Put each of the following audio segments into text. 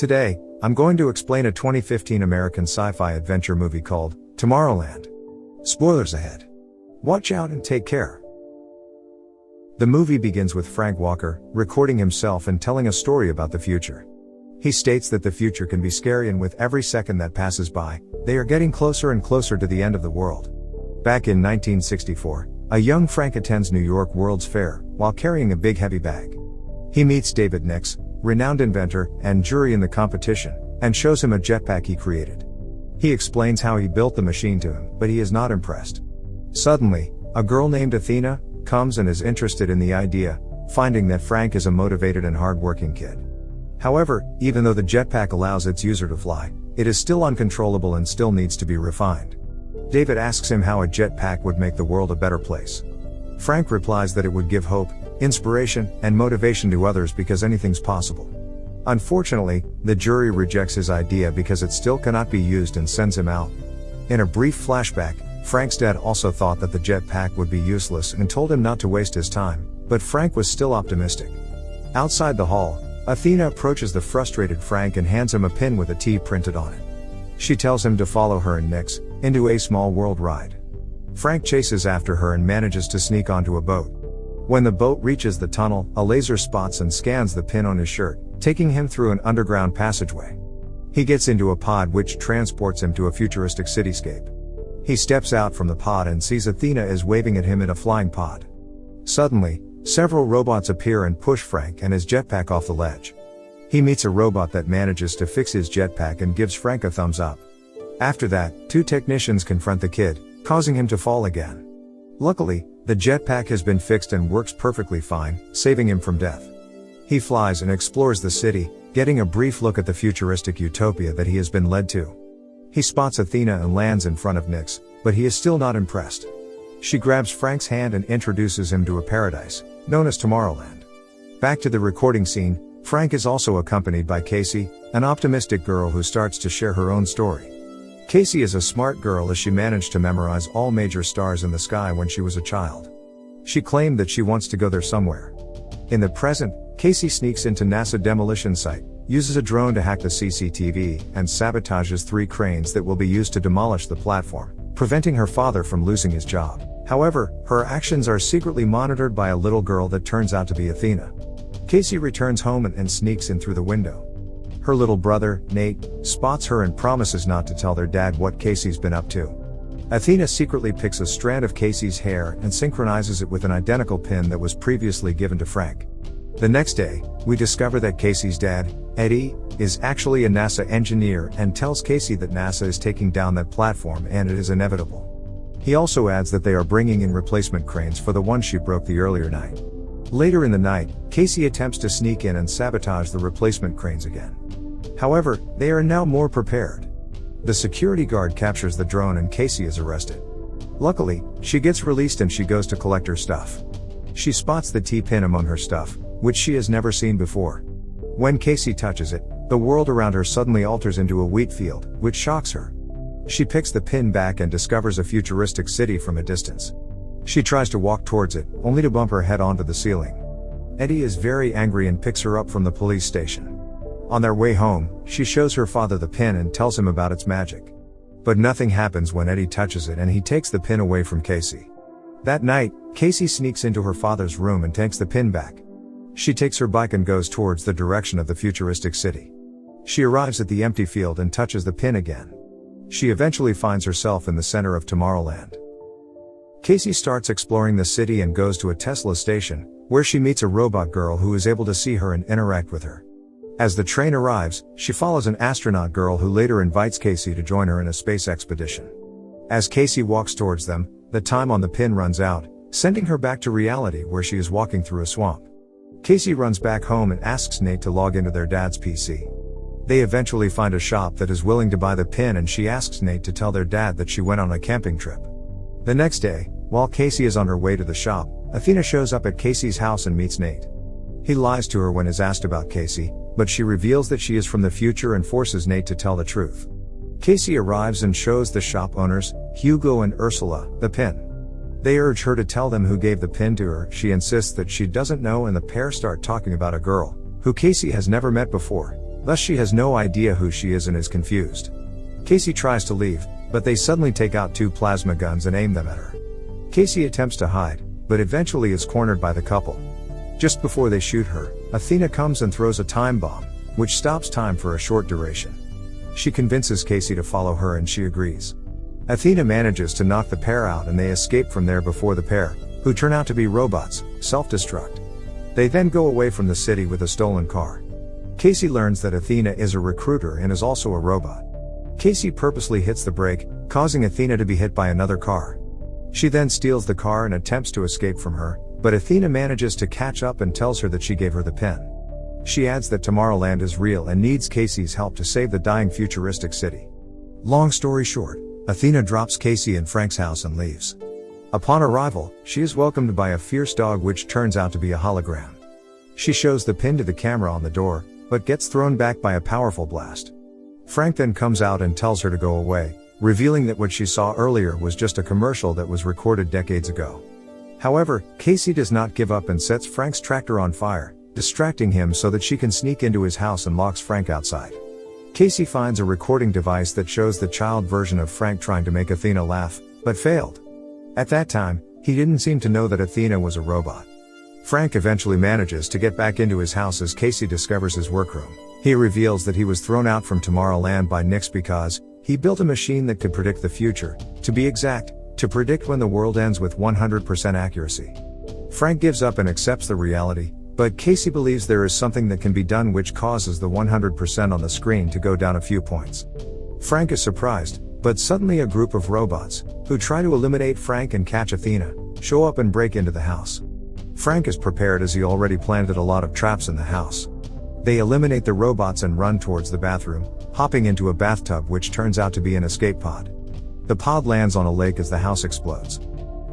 Today, I'm going to explain a 2015 American sci-fi adventure movie called Tomorrowland. Spoilers ahead. Watch out and take care. The movie begins with Frank Walker recording himself and telling a story about the future. He states that the future can be scary, and with every second that passes by, they are getting closer and closer to the end of the world. Back in 1964, a young Frank attends New York World's Fair while carrying a big heavy bag. He meets David Nix, renowned inventor and jury in the competition, and shows him a jetpack he created. He explains how he built the machine to him, but he is not impressed. Suddenly, a girl named Athena comes and is interested in the idea, finding that Frank is a motivated and hard-working kid. However, even though the jetpack allows its user to fly, it is still uncontrollable and still needs to be refined. David asks him how a jetpack would make the world a better place. Frank replies that it would give hope, inspiration, and motivation to others because anything's possible. Unfortunately, the jury rejects his idea because it still cannot be used and sends him out. In a brief flashback, Frank's dad also thought that the jetpack would be useless and told him not to waste his time, but Frank was still optimistic. Outside the hall, Athena approaches the frustrated Frank and hands him a pin with a T printed on it. She tells him to follow her and Nix into a small world ride. Frank chases after her and manages to sneak onto a boat. When the boat reaches the tunnel, a laser spots and scans the pin on his shirt, taking him through an underground passageway. He gets into a pod which transports him to a futuristic cityscape. He steps out from the pod and sees Athena is waving at him in a flying pod. Suddenly, several robots appear and push Frank and his jetpack off the ledge. He meets a robot that manages to fix his jetpack and gives Frank a thumbs up. After that, two technicians confront the kid, causing him to fall again. Luckily, the jetpack has been fixed and works perfectly fine, saving him from death. He flies and explores the city, getting a brief look at the futuristic utopia that he has been led to. He spots Athena and lands in front of Nix, but he is still not impressed. She grabs Frank's hand and introduces him to a paradise, known as Tomorrowland. Back to the recording scene, Frank is also accompanied by Casey, an optimistic girl who starts to share her own story. Casey is a smart girl as she managed to memorize all major stars in the sky when she was a child. She claimed that she wants to go there somewhere. In the present, Casey sneaks into NASA demolition site, uses a drone to hack the CCTV, and sabotages 3 cranes that will be used to demolish the platform, preventing her father from losing his job. However, her actions are secretly monitored by a little girl that turns out to be Athena. Casey returns home and sneaks in through the window. Her little brother, Nate, spots her and promises not to tell their dad what Casey's been up to. Athena secretly picks a strand of Casey's hair and synchronizes it with an identical pin that was previously given to Frank. The next day, we discover that Casey's dad, Eddie, is actually a NASA engineer and tells Casey that NASA is taking down that platform and it is inevitable. He also adds that they are bringing in replacement cranes for the one she broke the earlier night. Later in the night, Casey attempts to sneak in and sabotage the replacement cranes again. However, they are now more prepared. The security guard captures the drone and Casey is arrested. Luckily, she gets released and she goes to collect her stuff. She spots the T-pin among her stuff, which she has never seen before. When Casey touches it, the world around her suddenly alters into a wheat field, which shocks her. She picks the pin back and discovers a futuristic city from a distance. She tries to walk towards it, only to bump her head onto the ceiling. Eddie is very angry and picks her up from the police station. On their way home, she shows her father the pin and tells him about its magic. But nothing happens when Eddie touches it and he takes the pin away from Casey. That night, Casey sneaks into her father's room and takes the pin back. She takes her bike and goes towards the direction of the futuristic city. She arrives at the empty field and touches the pin again. She eventually finds herself in the center of Tomorrowland. Casey starts exploring the city and goes to a Tesla station, where she meets a robot girl who is able to see her and interact with her. As the train arrives, she follows an astronaut girl who later invites Casey to join her in a space expedition. As Casey walks towards them, the time on the pin runs out, sending her back to reality where she is walking through a swamp. Casey runs back home and asks Nate to log into their dad's PC. They eventually find a shop that is willing to buy the pin and she asks Nate to tell their dad that she went on a camping trip. The next day, while Casey is on her way to the shop, Athena shows up at Casey's house and meets Nate. He lies to her when is asked about Casey, but she reveals that she is from the future and forces Nate to tell the truth. Casey arrives and shows the shop owners, Hugo and Ursula, the pin. They urge her to tell them who gave the pin to her. She insists that she doesn't know and the pair start talking about a girl, who Casey has never met before, Thus she has no idea who she is and is confused. Casey tries to leave, but they suddenly take out 2 plasma guns and aim them at her. Casey attempts to hide, but eventually is cornered by the couple. Just before they shoot her, Athena comes and throws a time bomb, which stops time for a short duration. She convinces Casey to follow her and she agrees. Athena manages to knock the pair out and they escape from there before the pair, who turn out to be robots, self-destruct. They then go away from the city with a stolen car. Casey learns that Athena is a recruiter and is also a robot. Casey purposely hits the brake, causing Athena to be hit by another car. She then steals the car and attempts to escape from her, but Athena manages to catch up and tells her that she gave her the pin. She adds that Tomorrowland is real and needs Casey's help to save the dying futuristic city. Long story short, Athena drops Casey in Frank's house and leaves. Upon arrival, she is welcomed by a fierce dog which turns out to be a hologram. She shows the pin to the camera on the door, but gets thrown back by a powerful blast. Frank then comes out and tells her to go away, revealing that what she saw earlier was just a commercial that was recorded decades ago. However, Casey does not give up and sets Frank's tractor on fire, distracting him so that she can sneak into his house and locks Frank outside. Casey finds a recording device that shows the child version of Frank trying to make Athena laugh, but failed. At that time, he didn't seem to know that Athena was a robot. Frank eventually manages to get back into his house as Casey discovers his workroom. He reveals that he was thrown out from Tomorrowland by Nix because he built a machine that could predict the future, to be exact, to predict when the world ends with 100% accuracy. Frank gives up and accepts the reality, but Casey believes there is something that can be done which causes the 100% on the screen to go down a few points. Frank is surprised, but suddenly a group of robots, who try to eliminate Frank and catch Athena, show up and break into the house. Frank is prepared as he already planted a lot of traps in the house. They eliminate the robots and run towards the bathroom, hopping into a bathtub which turns out to be an escape pod. The pod lands on a lake as the house explodes.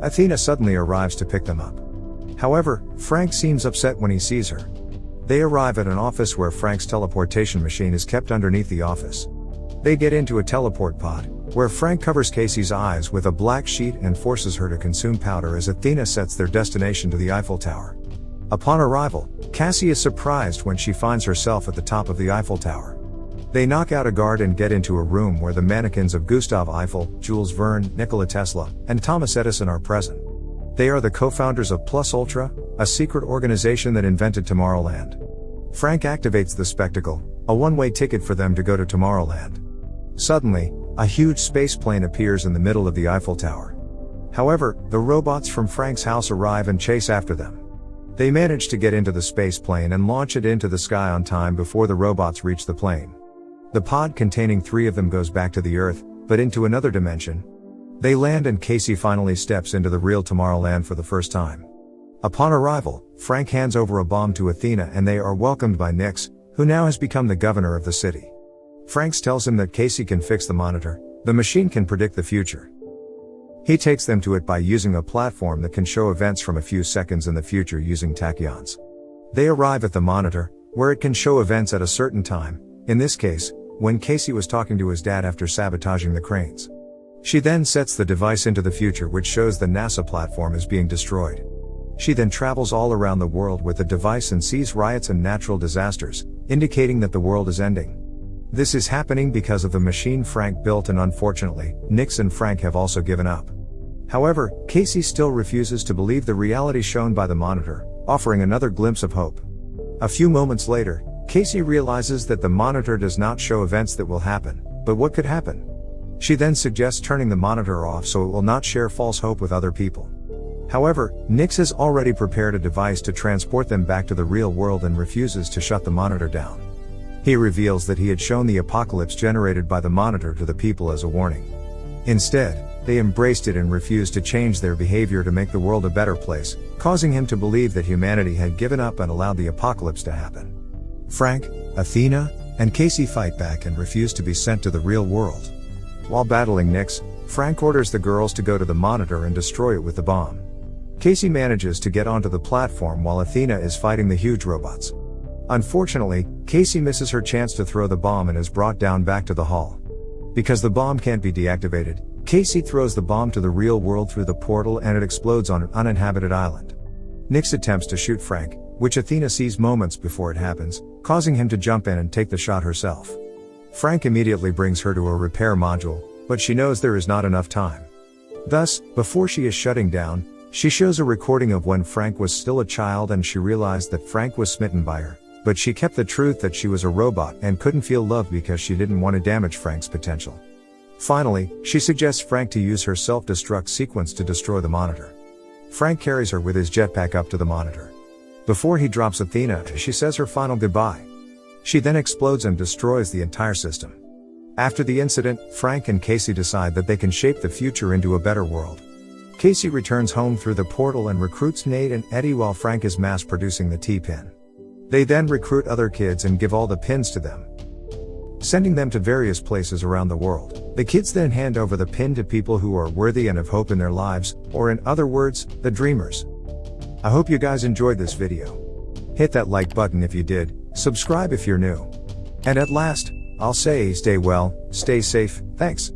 Athena suddenly arrives to pick them up. However, Frank seems upset when he sees her. They arrive at an office where Frank's teleportation machine is kept underneath the office. They get into a teleport pod, where Frank covers Casey's eyes with a black sheet and forces her to consume powder as Athena sets their destination to the Eiffel Tower. Upon arrival, Cassie is surprised when she finds herself at the top of the Eiffel Tower. They knock out a guard and get into a room where the mannequins of Gustave Eiffel, Jules Verne, Nikola Tesla, and Thomas Edison are present. They are the co-founders of Plus Ultra, a secret organization that invented Tomorrowland. Frank activates the spectacle, a one-way ticket for them to go to Tomorrowland. Suddenly, a huge space plane appears in the middle of the Eiffel Tower. However, the robots from Frank's house arrive and chase after them. They manage to get into the space plane and launch it into the sky on time before the robots reach the plane. The pod containing 3 of them goes back to the Earth, but into another dimension. They land and Casey finally steps into the real Tomorrowland for the first time. Upon arrival, Frank hands over a bomb to Athena and they are welcomed by Nix, who now has become the governor of the city. Frank tells him that Casey can fix the monitor, the machine can predict the future. He takes them to it by using a platform that can show events from a few seconds in the future using tachyons. They arrive at the monitor, where it can show events at a certain time, in this case, when Casey was talking to his dad after sabotaging the cranes. She then sets the device into the future which shows the NASA platform is being destroyed. She then travels all around the world with the device and sees riots and natural disasters, indicating that the world is ending. This is happening because of the machine Frank built and unfortunately, Nix and Frank have also given up. However, Casey still refuses to believe the reality shown by the monitor, offering another glimpse of hope. A few moments later, Casey realizes that the monitor does not show events that will happen, but what could happen. She then suggests turning the monitor off so it will not share false hope with other people. However, Nix has already prepared a device to transport them back to the real world and refuses to shut the monitor down. He reveals that he had shown the apocalypse generated by the monitor to the people as a warning. Instead, they embraced it and refused to change their behavior to make the world a better place, causing him to believe that humanity had given up and allowed the apocalypse to happen. Frank, Athena, and Casey fight back and refuse to be sent to the real world. While battling Nix, Frank orders the girls to go to the monitor and destroy it with the bomb. Casey manages to get onto the platform while Athena is fighting the huge robots. Unfortunately, Casey misses her chance to throw the bomb and is brought down back to the hall. Because the bomb can't be deactivated, Casey throws the bomb to the real world through the portal and it explodes on an uninhabited island. Nix attempts to shoot Frank, which Athena sees moments before it happens, causing him to jump in and take the shot herself. Frank immediately brings her to a repair module, but she knows there is not enough time. Thus, before she is shutting down, she shows a recording of when Frank was still a child and she realized that Frank was smitten by her, but she kept the truth that she was a robot and couldn't feel love because she didn't want to damage Frank's potential. Finally, she suggests Frank to use her self-destruct sequence to destroy the monitor. Frank carries her with his jetpack up to the monitor. Before he drops Athena, she says her final goodbye. She then explodes and destroys the entire system. After the incident, Frank and Casey decide that they can shape the future into a better world. Casey returns home through the portal and recruits Nate and Eddie while Frank is mass-producing the T-pin. They then recruit other kids and give all the pins to them, sending them to various places around the world. The kids then hand over the pin to people who are worthy and have hope in their lives, or in other words, the dreamers. I hope you guys enjoyed this video. Hit that like button if you did, subscribe if you're new. And at last, I'll say stay well, stay safe, thanks.